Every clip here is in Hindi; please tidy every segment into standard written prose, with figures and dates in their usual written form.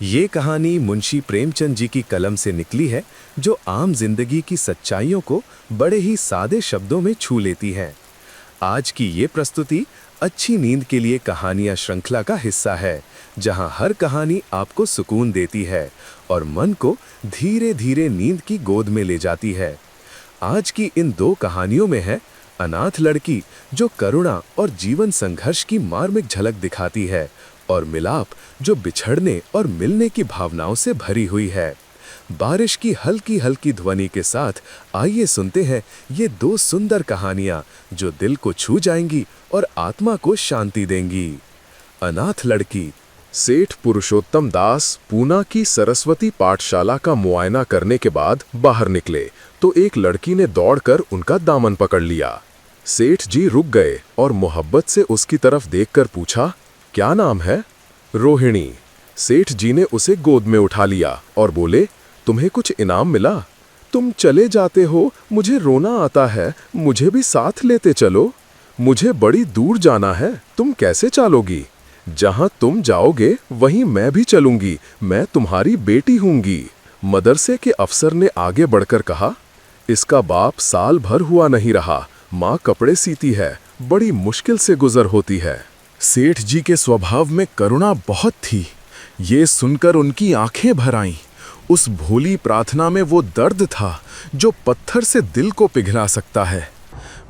ये कहानी मुंशी प्रेमचंद जी की कलम से निकली है, जो आम जिंदगी की सच्चाइयों को बड़े ही सादे शब्दों में छू लेती है। आज की ये प्रस्तुति अच्छी नींद के लिए कहानियां श्रृंखला का हिस्सा है, जहां हर कहानी आपको सुकून देती है और मन को धीरे धीरे नींद की गोद में ले जाती है। आज की इन दो कहानियों में है अनाथ लड़की, जो करुणा और जीवन संघर्ष की मार्मिक झलक दिखाती है, और मिलाप, जो बिछड़ने और मिलने की भावनाओं से भरी हुई है। बारिश की हल्की हल्की ध्वनि के साथ आइए सुनते हैं ये दो सुंदर कहानियां, जो दिल को छू जाएंगी और आत्मा को शांति देंगी। अनाथ लड़की। सेठ पुरुषोत्तम दास पूना की सरस्वती पाठशाला का मुआयना करने के बाद बाहर निकले तो एक लड़की ने दौड़कर उनका दामन पकड़ लिया। सेठ जी रुक गए और मोहब्बत से उसकी तरफ देखकर पूछा, क्या नाम है? रोहिणी। सेठ जी ने उसे गोद में उठा लिया और बोले, तुम्हें कुछ इनाम मिला? तुम चले जाते हो, मुझे रोना आता है, मुझे भी साथ लेते चलो। मुझे बड़ी दूर जाना है, तुम कैसे चलोगी? जहां तुम जाओगे वहीं मैं भी चलूंगी, मैं तुम्हारी बेटी हूंगी। मदरसे के अफसर ने आगे बढ़कर कहा, इसका बाप साल भर हुआ नहीं रहा, माँ कपड़े सीती है, बड़ी मुश्किल से गुजर होती है। सेठ जी के स्वभाव में करुणा बहुत थी। ये सुनकर उनकी आंखें भर आईं। उस भोली प्रार्थना में वो दर्द था जो पत्थर से दिल को पिघला सकता है।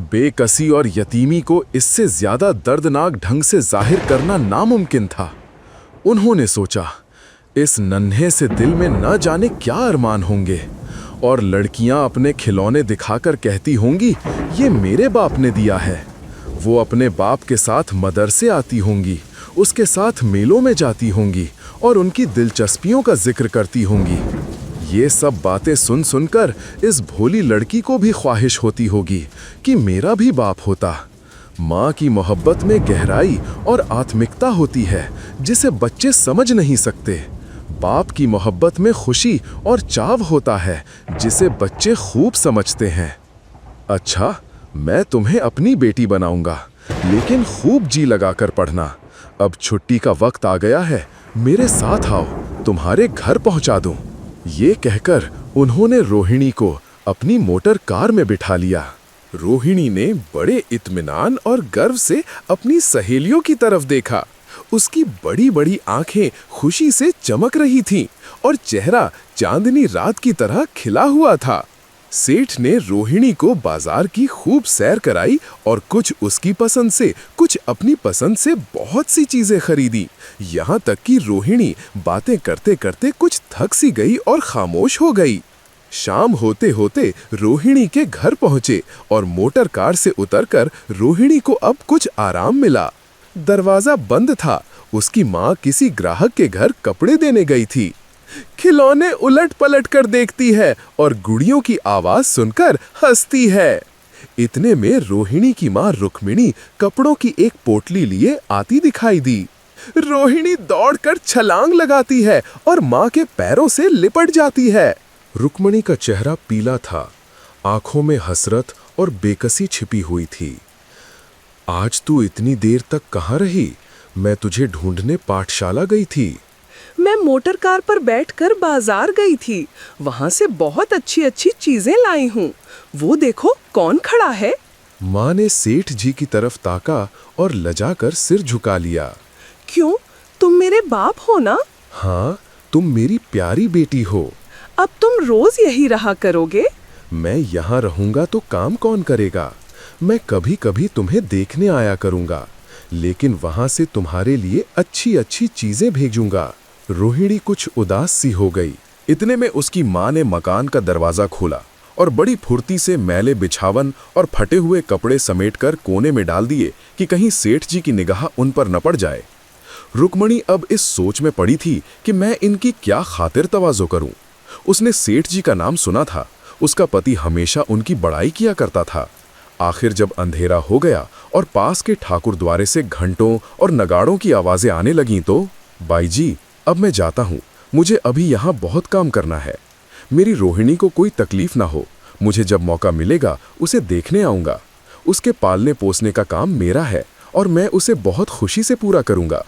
बेकसी और यतीमी को इससे ज्यादा दर्दनाक ढंग से जाहिर करना नामुमकिन था। उन्होंने सोचा, इस नन्हे से दिल में न जाने क्या अरमान होंगे, और लड़कियां अपने खिलौने दिखाकर कहती होंगी, ये मेरे बाप ने दिया है। वो अपने बाप के साथ मदरसे आती होंगी, उसके साथ मेलों में जाती होंगी और उनकी दिलचस्पियों का जिक्र करती होंगी। ये सब बातें सुन सुनकर इस भोली लड़की को भी ख्वाहिश होती होगी कि मेरा भी बाप होता। माँ की मोहब्बत में गहराई और आत्मिकता होती है जिसे बच्चे समझ नहीं सकते। बाप की मोहब्बत में खुशी और चाव होता है जिसे बच्चे खूब समझते हैं। अच्छा, मैं तुम्हें अपनी बेटी बनाऊंगा, लेकिन खूब जी लगाकर पढ़ना। अब छुट्टी का वक्त आ गया है, मेरे साथ आओ, तुम्हारे घर पहुंचा दूं। ये कहकर उन्होंने रोहिणी को अपनी मोटर कार में बिठा लिया। रोहिणी ने बड़े इत्मीनान और गर्व से अपनी सहेलियों की तरफ देखा। उसकी बड़ी बड़ी आंखें खुशी से चमक रही थीं और चेहरा चांदनी रात की तरह खिला हुआ था। सेठ ने रोहिणी को बाजार की खूब सैर कराई और कुछ उसकी पसंद से, कुछ अपनी पसंद से बहुत सी चीजें खरीदी। यहाँ तक कि रोहिणी बातें करते करते कुछ थक सी गई और खामोश हो गई। शाम होते होते रोहिणी के घर पहुंचे और मोटर कार से उतरकर रोहिणी को अब कुछ आराम मिला। दरवाजा बंद था। उसकी माँ किसी ग्राहक के घर कपड़े देने गई थी। खिलौने उलट पलट कर देखती है और गुड़ियों की आवाज सुनकर हंसती है। इतने में रोहिणी की माँ रुक्मिणी कपड़ों की एक पोटली लिए आती दिखाई दी। रोहिणी दौड़कर छलांग लगाती है और माँ के पैरों से लिपट जाती है। रुक्मिणी का चेहरा पीला था, आंखों में हसरत और बेकसी छिपी हुई थी। आज तू इतनी देर तक कहाँ रही? मैं तुझे ढूंढने पाठशाला गई थी। मैं मोटर कार पर बैठकर बाजार गई थी, वहाँ से बहुत अच्छी अच्छी चीजें लाई हूँ। वो देखो कौन खड़ा है। माँ ने सेठ जी की तरफ ताका और लजाकर सिर झुका लिया। क्यों, तुम मेरे बाप हो ना? हाँ, तुम मेरी प्यारी बेटी हो। अब तुम रोज यही रहा करोगे? मैं यहाँ रहूंगा तो काम कौन करेगा? मैं कभी कभी तुम्हें देखने आया करूंगा, लेकिन वहां से तुम्हारे लिए अच्छी अच्छी चीजें भेजूंगा। रोहिणी कुछ उदास सी हो गई। इतने में उसकी माँ ने मकान का दरवाजा खोला और बड़ी फुर्ती से मैले बिछावन और फटे हुए कपड़े समेटकर कोने में डाल दिए कि कहीं सेठ जी की निगाह उन पर न पड़ जाए। रुक्मिणी अब इस सोच में पड़ी थी कि मैं इनकी क्या खातिर तवाज़ो करूं। उसने सेठ जी का नाम सुना था, उसका पति हमेशा उनकी बड़ाई किया करता था। आखिर जब अंधेरा हो गया और पास के ठाकुर द्वारे से घंटों और नगाड़ों की आवाजें आने लगीं तो, बाई जी, अब मैं जाता हूँ, मुझे अभी यहाँ बहुत काम करना है। मेरी रोहिणी को कोई तकलीफ ना हो, मुझे जब मौका मिलेगा उसे देखने आऊँगा। उसके पालने पोसने का काम मेरा है और मैं उसे बहुत खुशी से पूरा करूँगा।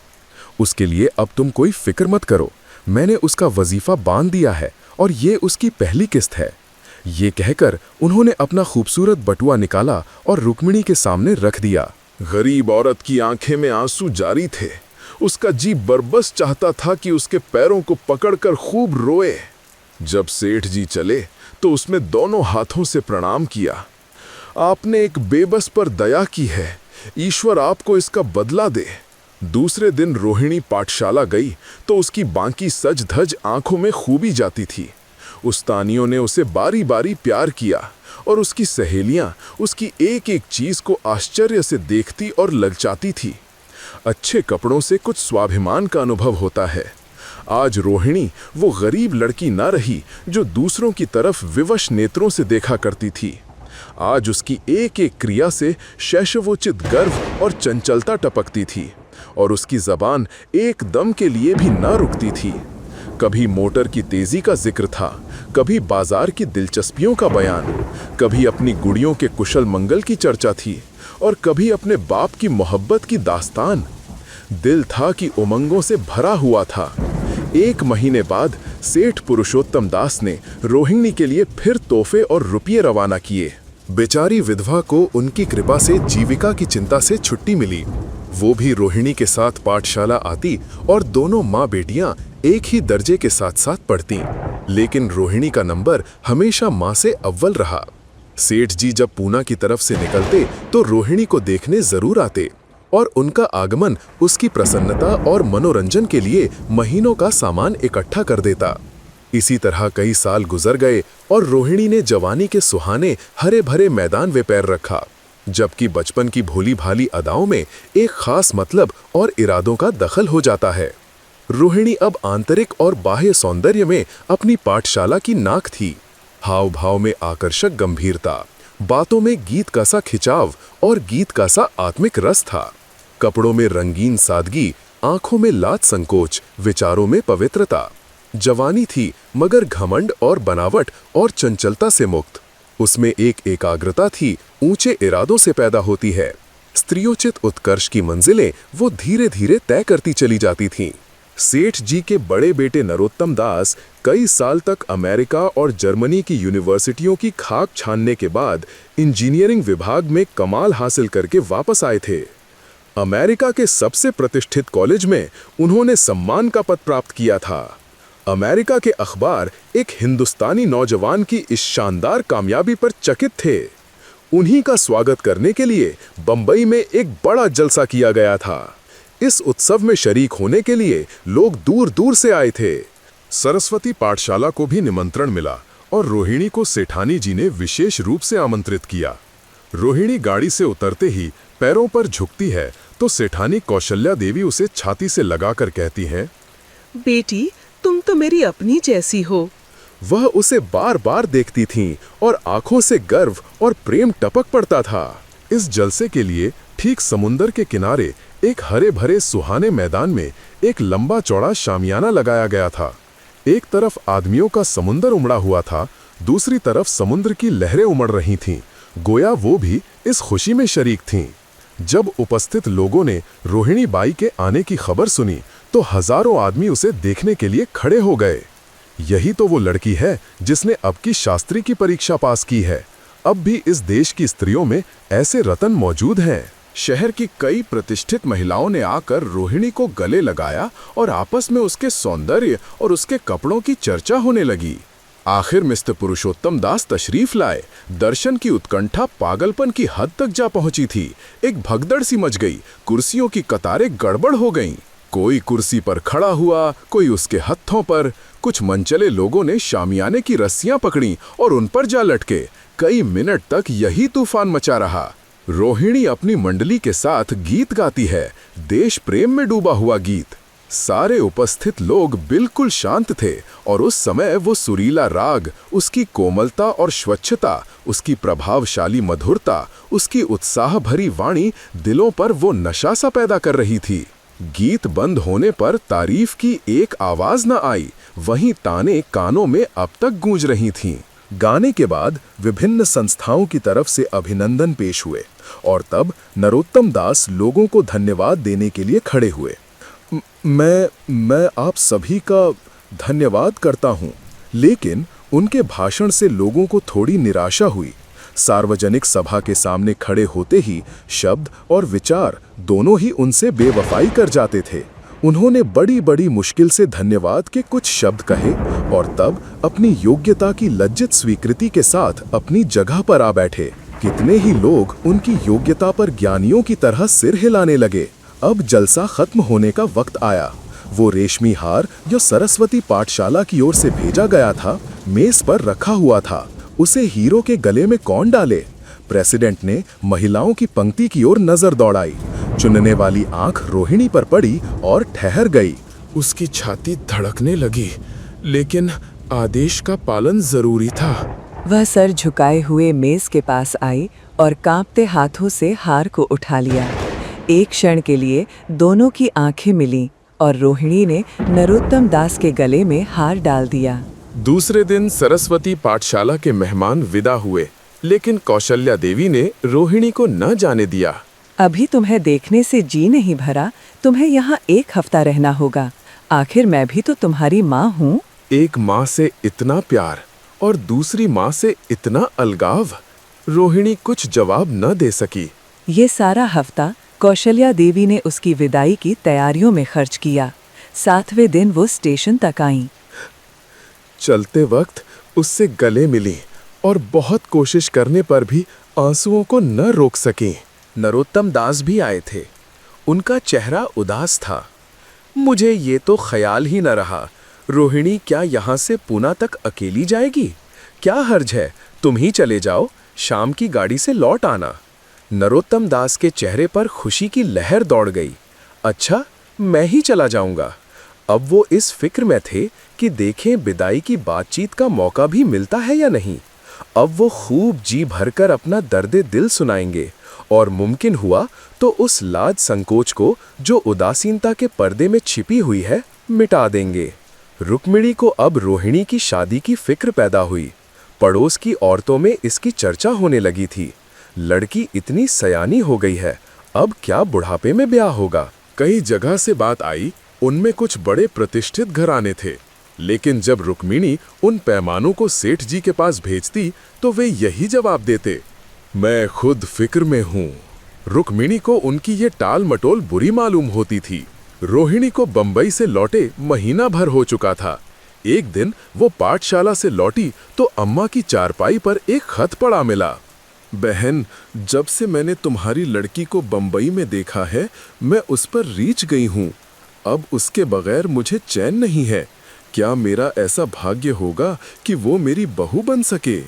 उसके लिए अब तुम कोई फिक्र मत करो, मैंने उसका वजीफा बांध दिया है और ये उसकी पहली किस्त है। ये कहकर उन्होंने अपना खूबसूरत बटुआ निकाला और रुक्मिणी के सामने रख दिया। गरीब औरत की आंखें में आंसू जारी थे। उसका जी बरबस चाहता था कि उसके पैरों को पकड़कर खूब रोए। जब सेठ जी चले तो उसने दोनों हाथों से प्रणाम किया। आपने एक बेबस पर दया की है, ईश्वर आपको इसका बदला दे। दूसरे दिन रोहिणी पाठशाला गई तो उसकी बाकी सज धज आंखों में खूबी जाती थी। उस्तानियों ने उसे बारी बारी प्यार किया और उसकी सहेलियां उसकी एक एक चीज को आश्चर्य से देखती और ललचाती थी। अच्छे कपड़ों से कुछ स्वाभिमान का अनुभव होता है। आज रोहिणी वो गरीब लड़की ना रही जो दूसरों की तरफ विवश नेत्रों से देखा करती थी। आज उसकी एक एक क्रिया से शैशवोचित गर्व और चंचलता टपकती थी और उसकी जबान एक दम के लिए भी ना रुकती थी। कभी मोटर की तेजी का जिक्र था, कभी बाजार की दिलचस्पियों का बयान, कभी अपनी गुड़ियों के कुशल मंगल की चर्चा थी और कभी अपने बाप की मोहब्बत की दास्तान। दिल था कि उमंगों से भरा हुआ था। 1 महीने बाद सेठ पुरुषोत्तम दास ने रोहिणी के लिए फिर तोहफे और रुपये रवाना किए। बेचारी विधवा को उनकी कृपा से जीविका की चिंता से छुट्टी मिली। वो भी रोहिणी के साथ पाठशाला आती और दोनों माँ बेटियां एक ही दर्जे के साथ साथ पढ़ती। लेकिन रोहिणी का नंबर हमेशा माँ से अव्वल रहा। सेठ जी जब पूना की तरफ से निकलते तो रोहिणी को देखने जरूर आते और उनका आगमन उसकी प्रसन्नता और मनोरंजन के लिए महीनों का सामान इकट्ठा कर देता। इसी तरह कई साल गुजर गए और रोहिणी ने जवानी के सुहाने हरे भरे मैदान में पैर रखा, जबकि बचपन की भोली भाली अदाओं में एक खास मतलब और इरादों का दखल हो जाता है। रोहिणी अब आंतरिक और बाह्य सौंदर्य में अपनी पाठशाला की नाक थी। हाव भाव में आकर्षक गंभीरता, बातों में गीत का सा खिंचाव और गीत का सा आत्मिक रस था। कपड़ों में रंगीन सादगी, आंखों में लाज संकोच, विचारों में पवित्रता। जवानी थी मगर घमंड और बनावट और चंचलता से मुक्त। उसमें एक एकाग्रता थी, ऊंचे इरादों से पैदा होती है। स्त्रियोचित उत्कर्ष की मंजिलें वो धीरे धीरे तय करती चली जाती थीं। सेठ जी के बड़े बेटे नरोत्तम दास कई साल तक अमेरिका और जर्मनी की यूनिवर्सिटियों की खाक छानने के बाद इंजीनियरिंग विभाग में कमाल हासिल करके वापस आए थे। अमेरिका के सबसे प्रतिष्ठित कॉलेज में उन्होंने सम्मान का पद प्राप्त किया था। अमेरिका के अखबार एक हिंदुस्तानी नौजवान की इस शानदार कामयाबी पर चकित थे। उन्हीं का स्वागत करने के लिए बंबई में एक बड़ा जलसा किया गया था। इस उत्सव में शरीक होने के लिए लोग दूर दूर से आए थे। सरस्वती पाठशाला को भी निमंत्रण मिला और रोहिणी को सेठानी जी ने विशेष रूप से आमंत्रित किया। रोहिणी गाड़ी से उतरते ही पैरों पर झुकती है तो सेठानी कौशल्या देवी उसे छाती से लगाकर कहती हैं, बेटी, तुम तो मेरी अपनी जैसी हो। वह उसे बार बार देखती थीं और आंखों से गर्व और प्रेम टपक पड़ता था। इस जलसे के लिए ठीक समुंदर के किनारे एक हरे भरे सुहाने मैदान में एक लंबा चौड़ा शामियाना लगाया गया था। एक तरफ आदमियों का समुंदर उमड़ा हुआ था, दूसरी तरफ समुद्र की लहरें उमड़ रही थीं। गोया वो भी इस खुशी में शरीक थीं। जब उपस्थित लोगों ने रोहिणी बाई के आने की खबर सुनी तो हजारों आदमी उसे देखने के लिए खड़े हो गए। यही तो वो लड़की है जिसने अब की शास्त्री की परीक्षा पास की है। अब भी इस देश की स्त्रियों में ऐसे रतन मौजूद हैं। शहर की कई प्रतिष्ठित महिलाओं ने आकर रोहिणी को गले लगाया और आपस में उसके सौंदर्य और उसके कपड़ों की चर्चा होने लगी। आखिर मिस्टर पुरुषोत्तम दास तशरीफ लाए। दर्शन की उत्कंठा पागलपन की हद तक जा पहुंची थी। एक भगदड़ सी मच गई, कुर्सियों की कतारें गड़बड़ हो गईं। कोई कुर्सी पर खड़ा हुआ, कोई उसके हत्थों पर। कुछ मनचले लोगों ने शामियाने की रस्सियां पकड़ी और उन पर जा लटके। कई मिनट तक यही तूफान मचा रहा। रोहिणी अपनी मंडली के साथ गीत गाती है, देश प्रेम में डूबा हुआ गीत। सारे उपस्थित लोग बिल्कुल शांत थे और उस समय वो सुरीला राग, उसकी कोमलता और स्वच्छता, उसकी प्रभावशाली मधुरता, उसकी उत्साह भरी वाणी दिलों पर वो नशा सा पैदा कर रही थी। गीत बंद होने पर तारीफ की एक आवाज न आई, वहीं ताने कानों में अब तक गूंज रही थीं। गाने के बाद विभिन्न संस्थाओं की तरफ से अभिनंदन पेश हुए और तब नरोत्तम दास लोगों को धन्यवाद देने के लिए खड़े हुए। मैं आप सभी का धन्यवाद करता हूँ। लेकिन उनके भाषण से लोगों को थोड़ी निराशा हुई। सार्वजनिक सभा के सामने खड़े होते ही शब्द और विचार दोनों ही उनसे बेवफाई कर जाते थे। उन्होंने बड़ी बड़ी मुश्किल से धन्यवाद के कुछ शब्द कहे और तब अपनी योग्यता की लज्जित स्वीकृति के साथ अपनी जगह पर आ बैठे। कितने ही लोग उनकी योग्यता पर ज्ञानियों की तरह सिर हिलाने लगे। अब जलसा खत्म होने का वक्त आया। वो रेशमी हार जो सरस्वती पाठशाला की ओर से भेजा गया था मेज पर रखा हुआ था। उसे हीरो के गले में कौन डाले? प्रेसिडेंट ने महिलाओं की पंक्ति की ओर नजर दौड़ाई। चुनने वाली आंख रोहिणी पर पड़ी और ठहर गई। उसकी छाती धड़कने लगी, लेकिन आदेश का पालन जरूरी था। वह सर झुकाए हुए मेज के पास आई और कांपते हाथों से हार को उठा लिया। एक क्षण के लिए दोनों की आंखें मिलीं और रोहिणी ने नरोत्तम दास के गले में हार डाल दिया। दूसरे दिन सरस्वती पाठशाला के मेहमान विदा हुए, लेकिन कौशल्या देवी ने रोहिणी को न जाने दिया। अभी तुम्हें देखने से जी नहीं भरा, तुम्हें यहाँ 1 हफ्ता रहना होगा। आखिर मैं भी तो तुम्हारी माँ हूँ। एक माँ से इतना प्यार और दूसरी माँ से इतना अलगाव। रोहिणी कुछ जवाब न दे सकी। ये सारा हफ्ता कौशल्या देवी ने उसकी विदाई की तैयारियों में खर्च किया। 7वें दिन वो स्टेशन तक आईं। चलते वक्त उससे गले मिली और बहुत कोशिश करने पर भी आंसुओं को न रोक सकी। नरोत्तम दास भी आए थे। उनका चेहरा उदास था। मुझे ये तो ख्याल ही न रहा, रोहिणी क्या यहाँ से पूना तक अकेली जाएगी? क्या हर्ज है, तुम ही चले जाओ, शाम की गाड़ी से लौट आना। नरोत्तम दास के चेहरे पर खुशी की लहर दौड़ गई। अच्छा, मैं ही चला जाऊंगा। अब वो इस फिक्र में थे कि देखें विदाई की बातचीत का मौका भी मिलता है या नहीं। अब वो खूब जी भरकर अपना दर्द दिल सुनाएंगे और मुमकिन हुआ तो उस लाज संकोच को जो उदासीनता के पर्दे में छिपी हुई है मिटा देंगे। रुक्मिणी को अब रोहिणी की शादी की फिक्र पैदा हुई। पड़ोस की औरतों में इसकी चर्चा होने लगी थी। लड़की इतनी सयानी हो गई है, अब क्या बुढ़ापे में ब्याह होगा? कई जगह से बात आई, उनमें कुछ बड़े प्रतिष्ठित घराने थे, लेकिन जब रुक्मिणी उन पैमानों को सेठ जी के पास भेजती तो वे यही जवाब देते, मैं खुद फिक्र में हूँ। रुक्मिणी को उनकी ये टाल मटोल बुरी मालूम होती थी। रोहिणी को बंबई से लौटे महीना भर हो चुका था। एक दिन वो पाठशाला से लौटी तो अम्मा की चारपाई पर एक खत पड़ा मिला। बहन, जब से मैंने तुम्हारी लड़की को बंबई में देखा है, मैं उस पर रीछ गई हूँ। अब उसके बगैर मुझे चैन नहीं है। क्या मेरा ऐसा भाग्य होगा कि वो मेरी बहू बन सके?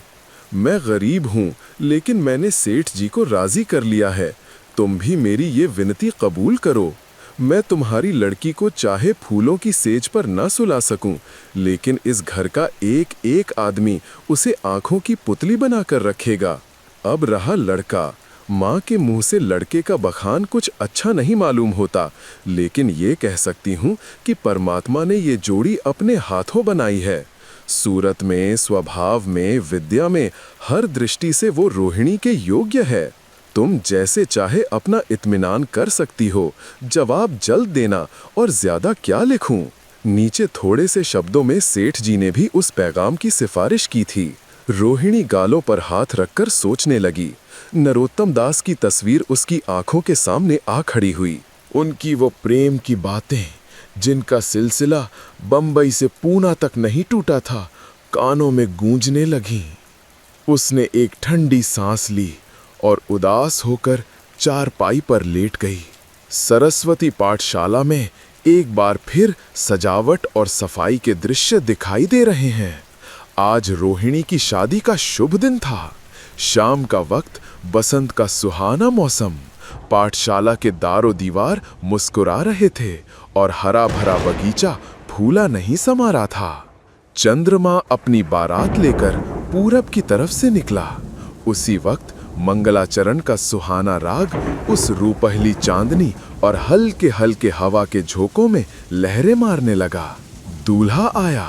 मैं गरीब हूँ, लेकिन मैंने सेठ जी को राजी कर लिया है। तुम भी मेरी ये विनती कबूल करो। मैं तुम्हारी लड़की को चाहे फूलों की सेज पर न सुला सकूं, लेकिन इस घर का एक एक आदमी उसे आंखों की पुतली बनाकर रखेगा। अब रहा लड़का, माँ के मुंह से लड़के का बखान कुछ अच्छा नहीं मालूम होता, लेकिन ये कह सकती हूँ कि परमात्मा ने ये जोड़ी अपने हाथों बनाई है। सूरत में, स्वभाव में, विद्या में, हर दृष्टि से वो रोहिणी के योग्य है। तुम जैसे चाहे अपना इत्मीनान कर सकती हो। जवाब जल्द देना, और ज्यादा क्या लिखूं? नीचे थोड़े से शब्दों में सेठ जी ने भी उस पैगाम की सिफारिश की थी। रोहिणी गालों पर हाथ रखकर सोचने लगी। नरोत्तम दास की तस्वीर उसकी आंखों के सामने आ खड़ी हुई। उनकी वो प्रेम की बातें, जिनका सिलसिला बंबई से पूना तक नहीं टूटा था, कानों में गूंजने लगीं। उसने एक ठंडी सांस ली और उदास होकर चारपाई पर लेट गई। सरस्वती पाठशाला में एक बार फिर सजावट और सफाई के दृश्य दिखाई दे रहे हैं। आज रोहिणी की शादी का शुभ दिन था। शाम का वक्त, बसंत का सुहाना मौसम। पाठशाला के दारो दीवार मुस्कुरा रहे थे और हरा भरा बगीचा फूला नहीं समा रहा था। चंद्रमा अपनी बारात लेकर पूरब की तरफ से निकला। उसी वक्त मंगलाचरण का सुहाना राग उस रूपहली चांदनी और हल्के हल्के हवा के झोंकों में लहरें मारने लगा। दूल्हा आया।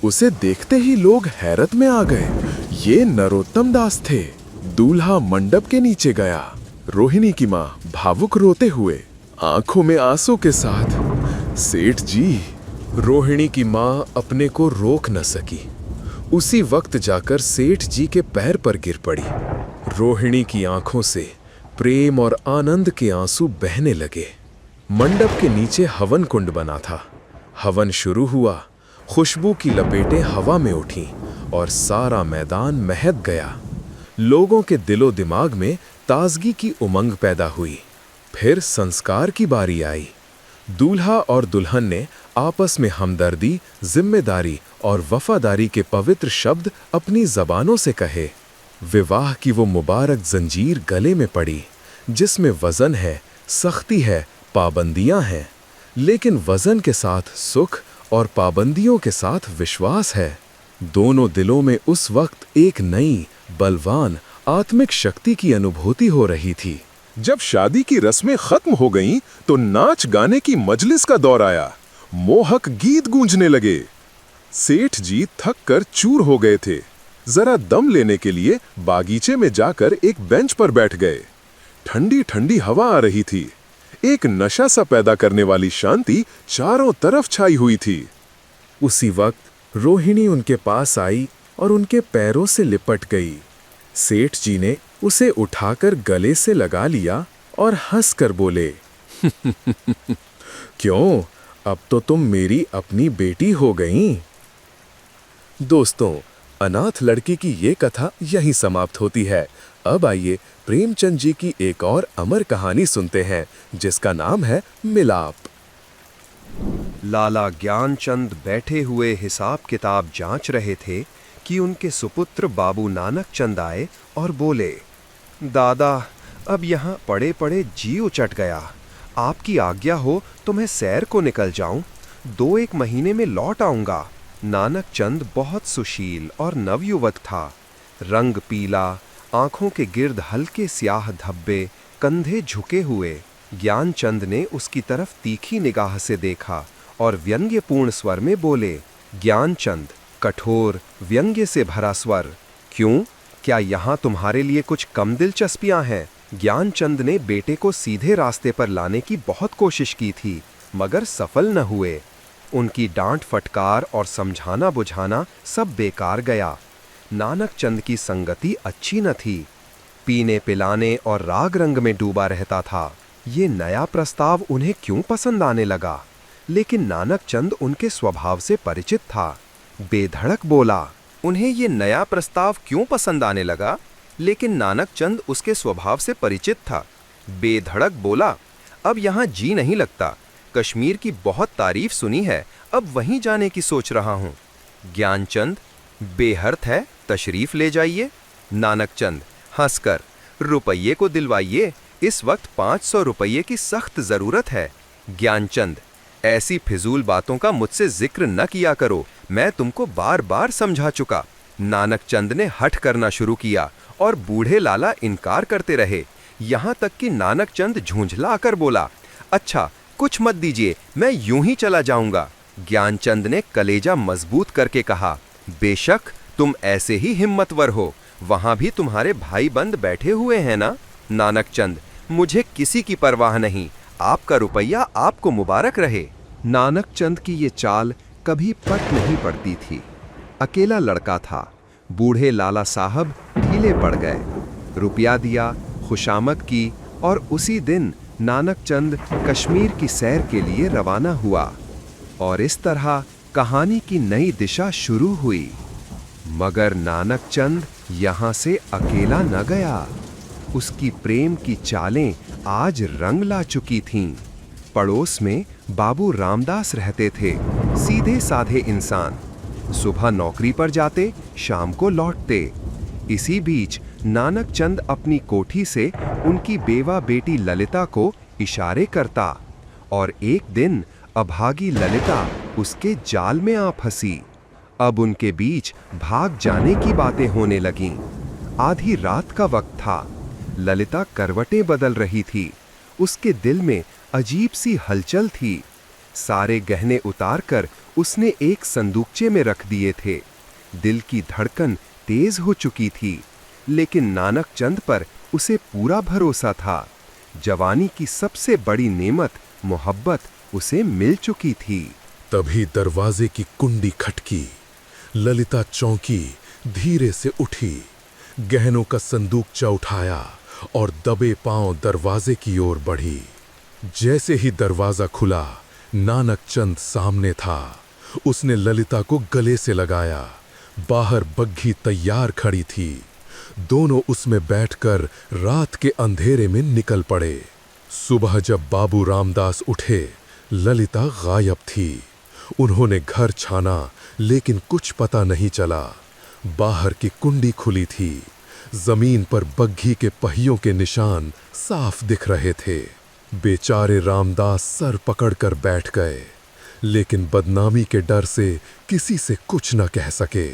उसे देखते ही लोग हैरत में आ गए। ये नरोत्तम दास थे। दूल्हा मंडप के नीचे गया। रोहिणी की माँ भावुक रोते हुए, आंखों में आंसू के साथ, सेठ जी, रोहिणी की माँ अपने को रोक न सकी। उसी वक्त जाकर सेठ जी के पैर पर गिर पड़ी। रोहिणी की आंखों से प्रेम और आनंद के आंसू बहने लगे। मंडप के नीचे हवन कुंड बना था। हवन शुरू हुआ, खुशबू की लपेटें हवा में उठीं और सारा मैदान महक गया। लोगों के दिलो दिमाग में ताजगी की उमंग पैदा हुई। फिर संस्कार की बारी आई। दूल्हा और दुल्हन ने आपस में हमदर्दी, जिम्मेदारी और वफादारी के पवित्र शब्द अपनी जबानों से कहे। विवाह की वो मुबारक जंजीर गले में पड़ी, जिसमें वजन है, सख्ती है, पाबंदियां हैं, लेकिन वजन के साथ सुख और पाबंदियों के साथ विश्वास है। दोनों दिलों में उस वक्त एक नई, बलवान, आत्मिक शक्ति की अनुभूति हो रही थी। जब शादी की रस्में खत्म हो गईं, तो नाच गाने की मजलिस का दौर आया। मोहक गीत गूंजने लगे। सेठ जी थक कर चूर हो गए थे। जरा दम लेने के लिए बागीचे में जाकर एक बेंच पर बैठ गए। ठंडी ठंडी हवा आ रही थी। एक नशा सा पैदा करने वाली शांति चारों तरफ छाई हुई थी। उसी वक्त रोहिणी उनके पास आई और उनके पैरों से लिपट गई। सेठ जी ने उसे उठाकर गले से लगा लिया और हंसकर बोले, क्यों, अब तो तुम मेरी अपनी बेटी हो गईं। दोस्तों, अनाथ लड़की की ये कथा यहीं समाप्त होती है। अब आइए प्रेमचंद जी की एक और अमर कहानी सुनते हैं, जिसका नाम है मिलाप। लाला ज्ञानचंद बैठे हुए हिसाब किताब जांच रहे थे कि उनके सुपुत्र बाबू नानक चंद आए और बोले, दादा, अब यहाँ पड़े पड़े जी उचट गया। आपकी आज्ञा हो तो मैं सैर को निकल जाऊं। 2-1 महीने में लौट आऊंगा। नानक चंद बहुत सुशील और नवयुवक था। रंग पीला, आंखों के गिर्द हल्के स्याह धब्बे, कंधे झुके हुए। ज्ञानचंद ने उसकी तरफ तीखी निगाह से देखा और व्यंग्यपूर्ण स्वर में बोले, ज्ञानचंद, कठोर व्यंग्य से भरा स्वर, क्यों, क्या यहाँ तुम्हारे लिए कुछ कम दिलचस्पियां हैं? ज्ञानचंद ने बेटे को सीधे रास्ते पर लाने की बहुत कोशिश की थी, मगर सफल न हुए। उनकी डांट फटकार और समझाना बुझाना सब बेकार गया। नानक चंद की संगति अच्छी न थी। पीने पिलाने और राग रंग में डूबा रहता था। ये नया प्रस्ताव उन्हें क्यों पसंद आने लगा? लेकिन नानक चंद उनके स्वभाव से परिचित था। बेधड़क बोला, उन्हें ये नया प्रस्ताव क्यों पसंद आने लगा? लेकिन नानक चंद उसके स्वभाव से परिचित था। बेधड़क बोला, अब यहाँ जी नहीं लगता। कश्मीर की बहुत तारीफ सुनी है, अब वहीं जाने की सोच रहा हूँ। ज्ञानचंद, बेहर्थ है, तशरीफ ले जाइए। नानक चंद हंसकर, रुपये को दिलवाइए, इस वक्त 500 रुपये की सख्त जरूरत है। ज्ञानचंद, ऐसी फिजूल बातों का मुझसे जिक्र न किया करो, मैं तुमको बार बार समझा चुका। नानक चंद ने हठ करना शुरू किया और बूढ़े लाला इनकार करते रहे। यहाँ तक कि नानक चंद झूंझला आकर बोला, अच्छा, कुछ मत दीजिए, मैं यूं ही चला जाऊंगा। ज्ञानचंद ने कलेजा मजबूत करके कहा, बेशक तुम ऐसे ही हिम्मतवर हो, वहां भी तुम्हारे भाई बंद बैठे हुए हैं ना। नानक चंद, मुझे किसी की परवाह नहीं, आपका रुपया आपको मुबारक रहे। नानक चंद की ये चाल कभी पट नहीं पड़ती थी। अकेला लड़का था। बूढ़े लाला साहब ढीले पड़ गए। रुपया दिया, खुशामद की और उसी दिन नानक चंद कश्मीर की सैर के लिए रवाना हुआ। और इस तरह कहानी की नई दिशा शुरू हुई। मगर नानक चंद यहाँ से अकेला न गया। उसकी प्रेम की चालें आज रंग ला चुकी थीं। पड़ोस में बाबू रामदास रहते थे, सीधे साधे इंसान। सुबह नौकरी पर जाते, शाम को लौटते। इसी बीच नानक चंद अपनी कोठी से उनकी बेवा बेटी ललिता को इशारे करता और एक दिन अभागी ललिता उसके जाल में आ फंसी। अब उनके बीच भाग जाने की बातें होने लगीं। आधी रात का वक्त था। ललिता करवटें बदल रही थी। उसके दिल में अजीब सी हलचल थी। सारे गहने उतारकर उसने एक संदूकचे में रख दिए थे। दिल की धड़कन तेज हो चुकी थी, लेकिन नानक चंद पर उसे पूरा भरोसा था। जवानी की सबसे बड़ी नेमत मोहब्बत उसे मिल चुकी थी। तभी दरवाजे की कुंडी खटकी। ललिता चौंकी, धीरे से उठी, गहनों का संदूकचा उठाया और दबे पांव दरवाजे की ओर बढ़ी। जैसे ही दरवाजा खुला, नानक चंद सामने था। उसने ललिता को गले से लगाया। बाहर बग्घी तैयार खड़ी थी। दोनों उसमें बैठकर रात के अंधेरे में निकल पड़े। सुबह जब बाबू रामदास उठे, ललिता गायब थी। उन्होंने घर छाना, लेकिन कुछ पता नहीं चला। बाहर की कुंडी खुली थी। जमीन पर बग्घी के पहियों के निशान साफ दिख रहे थे। बेचारे रामदास सर पकड़कर बैठ गए, लेकिन बदनामी के डर से किसी से कुछ न कह सके।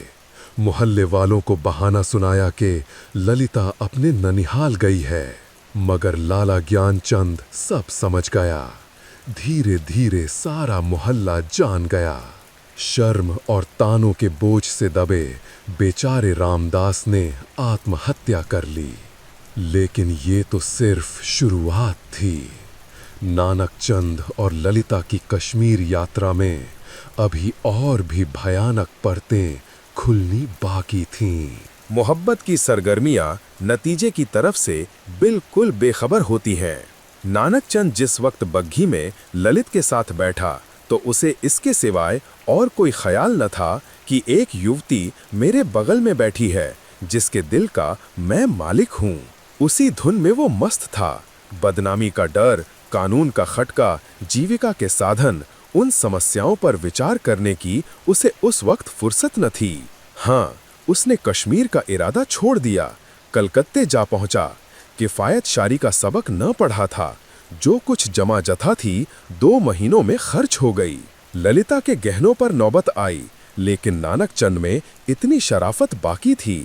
मोहल्ले वालों को बहाना सुनाया कि ललिता अपने ननिहाल गई है, मगर लाला ज्ञानचंद सब समझ गया। धीरे धीरे सारा मोहल्ला जान गया। शर्म और तानों के बोझ से दबे बेचारे रामदास ने आत्महत्या कर ली। लेकिन ये तो सिर्फ शुरुआत थी। नानक चंद और ललिता की कश्मीर यात्रा में अभी और भी भयानक परतें खुलनी बाकी थीं। मोहब्बत की सरगर्मियां नतीजे की तरफ से बिल्कुल बेखबर होती हैं। नानक चंद जिस वक्त बग्घी में ललित के साथ बैठा तो उसे इसके सिवाय और कोई ख्याल न था कि एक युवती मेरे बगल में बैठी है जिसके दिल का मैं मालिक हूँ। उसी धुन में वो मस्त था। बदनामी का डर, कानून का खटका, जीविका के साधन, उन समस्याओं पर विचार करने की उसे उस वक्त फुर्सत न थी। हाँ, उसने कश्मीर का इरादा छोड़ दिया। कलकत्ते जा पहुंचा। किफायत शारी का सबक न पढ़ा था। जो कुछ जमा जथा थी 2 महीनों में खर्च हो गई। ललिता के गहनों पर नौबत आई, लेकिन नानक चंद में इतनी शराफत बाकी थी।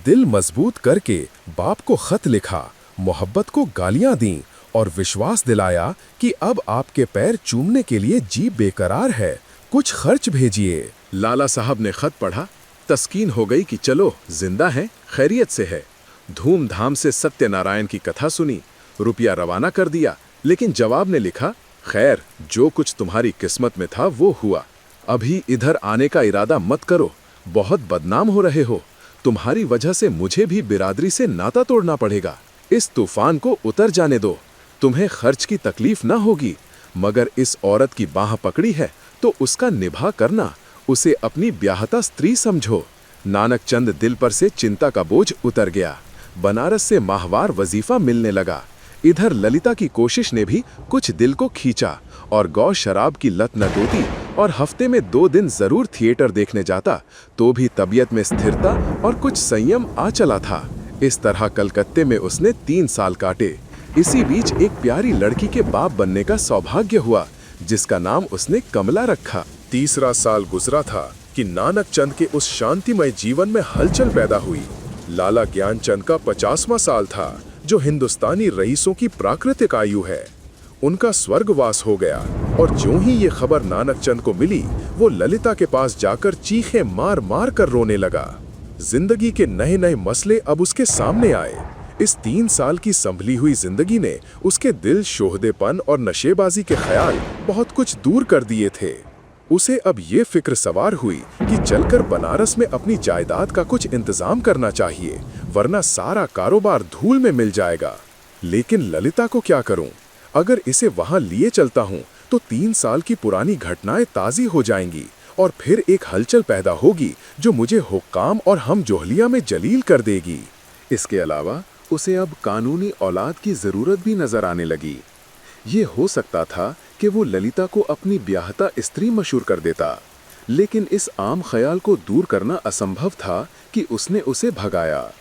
दिल मजबूत करके बाप को खत लिखा, मोहब्बत को गालियां दी और विश्वास दिलाया कि अब आपके पैर चूमने के लिए जी बेकरार है, कुछ खर्च भेजिए। लाला साहब ने खत पढ़ा। तस्कीन हो गई कि चलो जिंदा है, खैरियत से है। धूमधाम से सत्यनारायण की कथा सुनी, रुपया रवाना कर दिया। लेकिन जवाब ने लिखा, खैर जो कुछ तुम्हारी किस्मत में था वो हुआ। अभी इधर आने का इरादा मत करो, बहुत बदनाम हो रहे हो। तुम्हारी वजह से मुझे भी बिरादरी से नाता तोड़ना पड़ेगा। इस तूफान को उतर जाने दो, तुम्हें खर्च की तकलीफ ना होगी, मगर इस औरत की बाह पकड़ी है तो उसका निभा करना, उसे अपनी ब्याहता स्त्री समझो। नानक चंद दिल पर से चिंता का बोझ उतर गया। बनारस से माहवार वजीफा मिलने लगा। इधर ललिता की कोशिश ने भी कुछ दिल को खींचा और गौ शराब की लत न टूटी और हफ्ते में 2 दिन जरूर थिएटर देखने जाता तो भी तबीयत में स्थिरता और कुछ संयम आ चला था। इस तरह कलकत्ते में उसने 3 साल काटे। इसी बीच एक प्यारी लड़की के बाप बनने का सौभाग्य हुआ, जिसका नाम उसने कमला रखा। 3रा साल गुजरा था कि नानक चंद के उस शांतिमय जीवन में हलचल पैदा हुई। लाला ज्ञानचंद का 50वां साल था, जो हिंदुस्तानी रईसों की प्राकृतिक आयु है। उनका स्वर्गवास हो गया और ज्यों ही ये खबर नानक चंद को मिली, वो ललिता के पास जाकर चीखे मार मार कर रोने लगा। जिंदगी के नए नए मसले अब उसके सामने आए। इस 3 साल की संभली हुई जिंदगी ने उसके दिल, शोहदेपन और नशेबाजी के ख्याल बहुत कुछ दूर कर दिए थे। उसे अब ये फिक्र सवार हुई कि चलकर बनारस में अपनी जायदाद का कुछ इंतजाम करना चाहिए, वरना सारा कारोबार धूल में मिल जाएगा। लेकिन ललिता को क्या करूं? अगर इसे वहां लिए चलता हूं तो 3 साल की पुरानी घटनाएं ताज़ी हो जाएंगी और फिर एक हलचल पैदा होगी जो मुझे हुक्काम और हम जोहलिया में जलील कर देगी। इसके अलावा उसे अब कानूनी औलाद की जरूरत भी नजर आने लगी। ये हो सकता था कि वो ललिता को अपनी ब्याहता स्त्री मशहूर कर देता, लेकिन इस आम ख्याल को दूर करना असंभव था कि उसने उसे भगाया।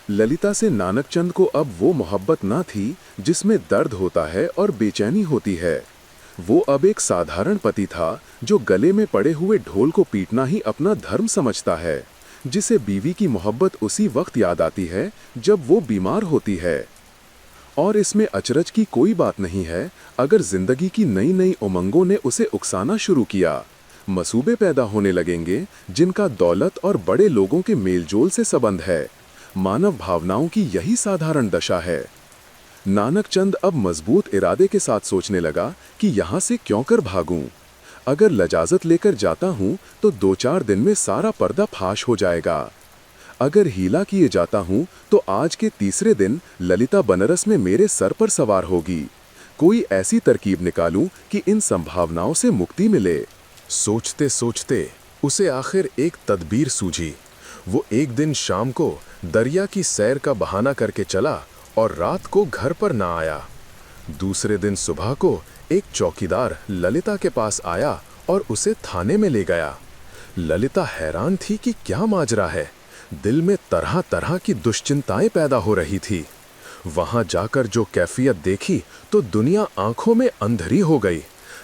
ललिता से नानक चंद को अब वो मोहब्बत ना थी जिसमें दर्द होता है और बेचैनी होती है। वो अब एक साधारण पति था जो गले में पड़े हुए ढोल को पीटना ही अपना धर्म समझता है, जिसे बीवी की मोहब्बत उसी वक्त याद आती है जब वो बीमार होती है। और इसमें अचरज की कोई बात नहीं है अगर जिंदगी की नई नई उमंगों ने उसे उकसाना शुरू किया। मसूबे पैदा होने लगेंगे जिनका दौलत और बड़े लोगों के मेलजोल से संबंध है। मानव भावनाओं की यही साधारण दशा है। नानक चंद अब मजबूत इरादे के साथ सोचने लगा कि यहाँ से क्यों कर भागूं। अगर लजाजत लेकर जाता हूँ तो 2-4 दिन में सारा पर्दा फाश हो जाएगा। अगर हीला किए जाता हूँ तो आज के तीसरे दिन ललिता बनारस में मेरे सर पर सवार होगी। कोई ऐसी तरकीब निकालूं कि इन संभावनाओं से मुक्ति मिले। सोचते सोचते उसे आखिर एक तदबीर सूझी। वो एक दिन शाम को दरिया की सैर का बहाना करके चला और रात को घर पर ना आया। दूसरे दिन सुबह को एक चौकीदार ललिता के पास आया और उसे थाने में ले गया। ललिता हैरान थी कि क्या माजरा है। दिल में तरह तरह की दुश्चिंताएं पैदा हो रही थी। वहां जाकर जो कैफियत देखी तो दुनिया आंखों में अंधेरी हो गई।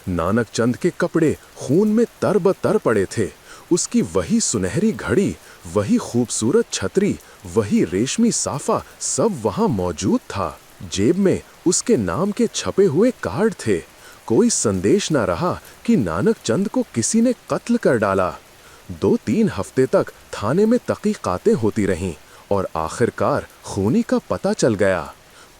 नानक चंद के कपड़े खून में तरबतर पड़े थे। उसकी वही सुनहरी घड़ी, वही खूबसूरत छतरी, वही रेशमी साफा सब वहां मौजूद था। जेब में उसके नाम के छपे हुए कार्ड थे। कोई संदेश न रहा कि नानक चंद को किसी ने कत्ल कर डाला। 2-3 हफ्ते तक थाने में तहकीकातें होती रहीं और आखिरकार खूनी का पता चल गया।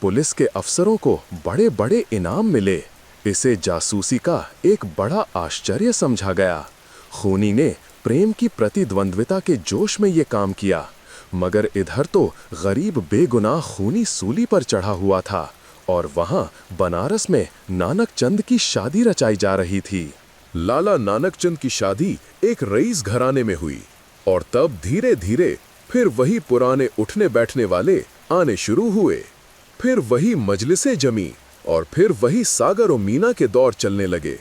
पुलिस के अफसरों को बड़े बड़े इनाम मिले। इसे जासूसी का एक बड़ा आश्चर्य समझा गया। खूनी ने प्रेम की प्रतिद्वंद्विता के जोश में ये काम किया, मगर इधर तो गरीब बेगुनाह खूनी सूली पर चढ़ा हुआ था और वहां बनारस में नानक चंद की शादी रचाई जा रही थी। लाला नानक चंद की शादी एक रईस घराने में हुई और तब धीरे धीरे फिर वही पुराने उठने बैठने वाले आने शुरू हुए। फिर वही मजलिसें जमी और फिर वही सागर और मीना के दौर चलने लगे।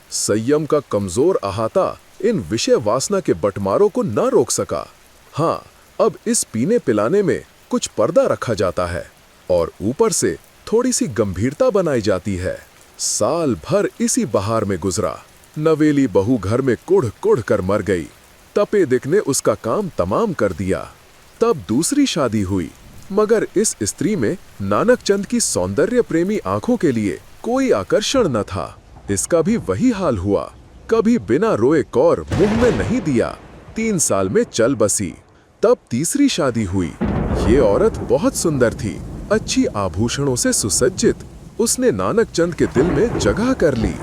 संयम का कमजोर अहाता इन विषय वासना के बंटमारों को न रोक सका। हाँ, अब इस पीने पिलाने में कुछ पर्दा रखा जाता है और ऊपर से थोड़ी सी गंभीरता बनाई जाती है। साल भर इसी बहार में गुजरा। नवेली बहू घर में कुढ़ कुढ़ कर मर गई। तपेदिक ने उसका काम तमाम कर दिया। तब दूसरी शादी हुई, मगर इस स्त्री में नानक चंद की सौंदर्य प्रेमी आंखों के लिए कोई आकर्षण न था। इसका भी वही हाल हुआ। कभी बिना रोए कौर मुंह में नहीं दिया। 3 साल में चल बसी। तब तीसरी शादी हुई। ये औरत बहुत सुंदर थी, अच्छी आभूषणों से सुसज्जित। उसने नानक चंद के दिल में जगह कर ली।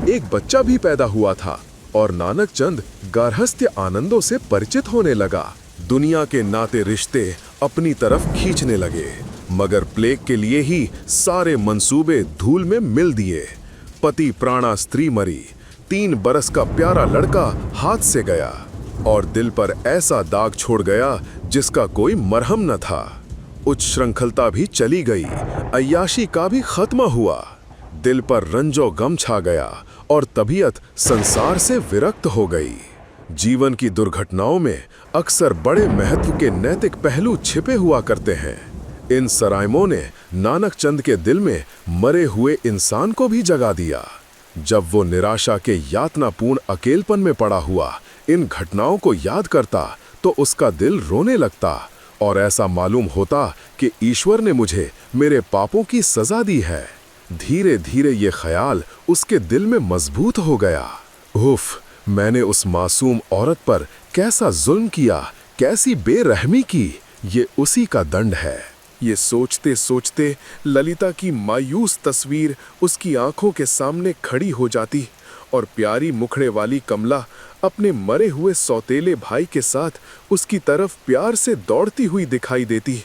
एक बच्चा भी पैदा हुआ था और नानक चंद गार्हस्थ्य आनंदों से परिचित होने लगा। दुनिया के नाते रिश्ते अपनी तरफ खींचने लगे, मगर प्लेग के लिए ही सारे मंसूबे धूल में मिल दिए। पति प्राणा स्त्री मरी। 3 बरस का प्यारा लड़का हाथ से गया और दिल पर ऐसा दाग छोड़ गया जिसका कोई मरहम न था। उच्च श्रृंखलता भी चली गई। अय्याशी का भी खत्म हुआ। दिल पर रंजो गम छा गया और तबीयत संसार से विरक्त हो गई। जीवन की दुर्घटनाओं में अक्सर बड़े महत्व के नैतिक पहलू छिपे हुआ करते हैं। इन सराइमों ने नानक चंद के दिल में मरे हुए इंसान को भी जगा दिया। जब वो निराशा के यातनापूर्ण अकेलपन में पड़ा हुआ इन घटनाओं को याद करता तो उसका दिल रोने लगता और ऐसा मालूम होता कि ईश्वर ने मुझे मेरे पापों की सजा दी है। धीरे धीरे ये ख्याल उसके दिल में मजबूत हो गया। उफ, मैंने उस मासूम औरत पर कैसा जुल्म किया, कैसी बेरहमी की। ये उसी का दंड है। ये सोचते सोचते ललिता की मायूस तस्वीर उसकी आंखों के सामने खड़ी हो जाती और प्यारी मुखड़े वाली कमला अपने मरे हुए सौतेले भाई के साथ उसकी तरफ प्यार से दौड़ती हुई दिखाई देती।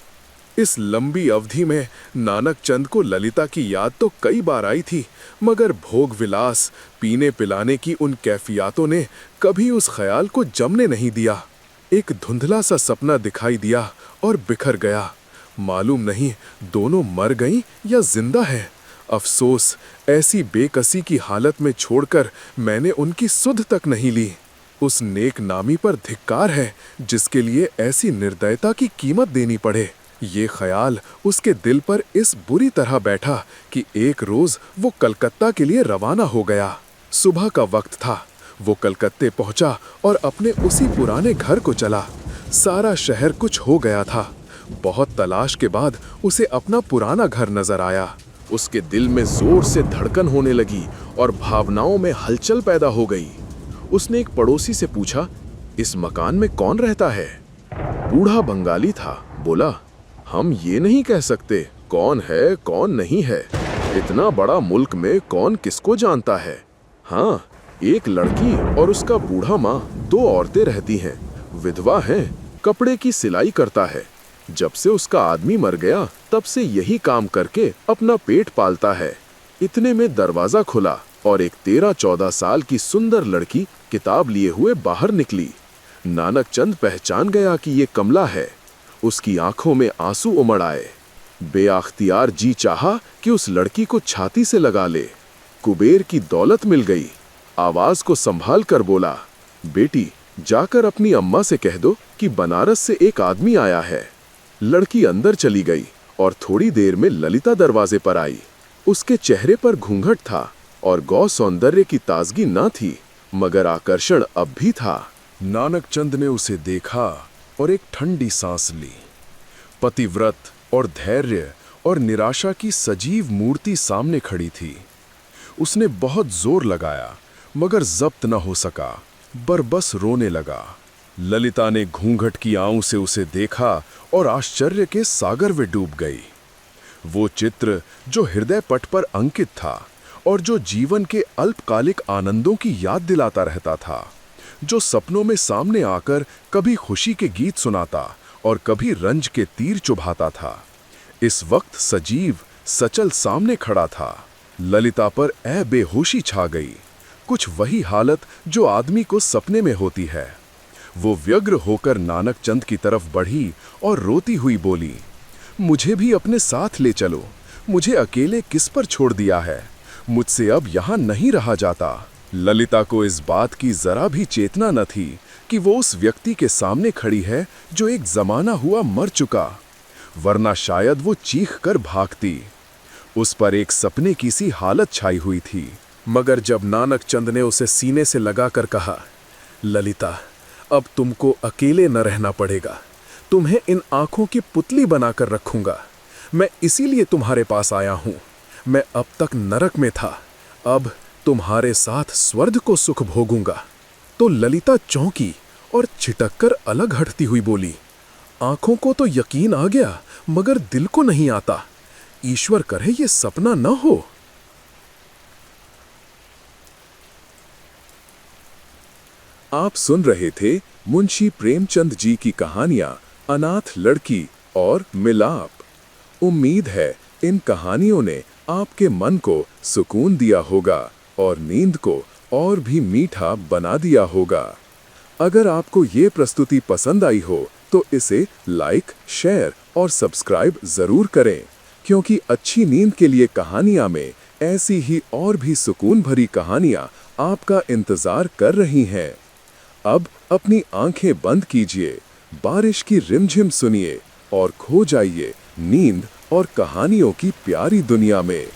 इस लंबी अवधि में नानक चंद को ललिता की याद तो कई बार आई थी, मगर भोग विलास, पीने पिलाने की उन कैफियतों ने कभी उस ख्याल को जमने नहीं दिया। एक धुंधला सा सपना दिखाई दिया और बिखर गया। मालूम नहीं दोनों मर गईं या जिंदा हैं। अफसोस, ऐसी बेकसी की हालत में छोड़कर मैंने उनकी सुध तक नहीं ली। उस नेक नामी पर धिक्कार है जिसके लिए ऐसी निर्दयता की कीमत देनी पड़े। ये ख्याल उसके दिल पर इस बुरी तरह बैठा कि एक रोज वो कलकत्ता के लिए रवाना हो गया। सुबह का वक्त था। वो कलकत्ते पहुंचा और अपने उसी पुराने घर को चला। सारा शहर कुछ हो गया था। बहुत तलाश के बाद उसे अपना पुराना घर नजर आया। उसके दिल में जोर से धड़कन होने लगी और भावनाओं में हलचल पैदा हो गई। उसने एक पड़ोसी से पूछा, इस मकान में कौन रहता है? बूढ़ा बंगाली था। बोला, हम ये नहीं कह सकते कौन है कौन नहीं है। इतना बड़ा मुल्क में कौन किसको जानता है। हाँ, एक लड़की और उसका बूढ़ा माँ, दो औरतें रहती हैं। विधवा हैं, कपड़े की सिलाई करता है। जब से उसका आदमी मर गया तब से यही काम करके अपना पेट पालता है। इतने में दरवाजा खुला और एक 13-14 साल की सुंदर लड़की किताब लिए हुए बाहर निकली। नानक चंद पहचान गया कि ये कमला है। उसकी आंखों में आंसू उमड़ आए। बेअख्तियार जी चाहा कि उस लड़की को छाती से लगा ले। कुबेर की दौलत मिल गई। आवाज को संभाल कर बोला, बेटी जाकर अपनी अम्मा से कह दो कि बनारस से एक आदमी आया है। लड़की अंदर चली गई और थोड़ी देर में ललिता दरवाजे पर आई। उसके चेहरे पर घूंघट था और गौ सौंदर्य की ताजगी न थी, मगर आकर्षण अब भी था। नानक चंद ने उसे देखा और एक ठंडी सांस ली। पतिव्रत और धैर्य और निराशा की सजीव मूर्ति सामने खड़ी थी। उसने बहुत जोर लगाया मगर जब्त न हो सका, बरबस रोने लगा। ललिता ने घूंघट की आंखों से उसे देखा और आश्चर्य के सागर में डूब गई। वो चित्र जो हृदय पट पर अंकित था और जो जीवन के अल्पकालिक आनंदों की याद दिलाता रहता था, जो सपनों में सामने आकर कभी खुशी के गीत सुनाता और कभी रंज के तीर चुभाता था, इस वक्त सजीव सचल सामने खड़ा था। ललिता पर बेहोशी छा गई, कुछ वही हालत जो आदमी को सपने में होती है। वो व्यग्र होकर नानक चंद की तरफ बढ़ी और रोती हुई बोली, मुझे भी अपने साथ ले चलो। मुझे अकेले किस पर छोड़ दिया है? मुझसे अब यहाँ नहीं रहा जाता। ललिता को इस बात की जरा भी चेतना न थी कि वो उस व्यक्ति के सामने खड़ी है जो एक जमाना हुआ मर चुका, वरना शायद वो चीख कर भागती। उस पर एक सपने की सी हालत छाई हुई थी। मगर जब नानक चंद ने उसे सीने से लगाकर कहा, ललिता अब तुमको अकेले न रहना पड़ेगा, तुम्हें इन आंखों की पुतली बनाकर रखूंगा। मैं इसीलिए तुम्हारे पास आया हूं। मैं अब तक नरक में था, अब तुम्हारे साथ स्वर्ग को सुख भोगूंगा। तो ललिता चौंकी और छिटककर अलग हटती हुई बोली, आंखों को तो यकीन आ गया मगर दिल को नहीं आता। ईश्वर करे ये सपना न हो। आप सुन रहे थे मुंशी प्रेमचंद जी की कहानियां अनाथ लड़की और मिलाप। उम्मीद है इन कहानियों ने आपके मन को सुकून दिया होगा और नींद को और भी मीठा बना दिया होगा। अगर आपको ये प्रस्तुति पसंद आई हो तो इसे लाइक, शेयर और सब्सक्राइब जरूर करें, क्योंकि अच्छी नींद के लिए कहानियां में ऐसी ही और भी सुकून भरी कहानियां आपका इंतजार कर रही हैं। अब अपनी आंखें बंद कीजिए, बारिश की रिमझिम सुनिए और खो जाइए नींद और कहानियों की प्यारी दुनिया में।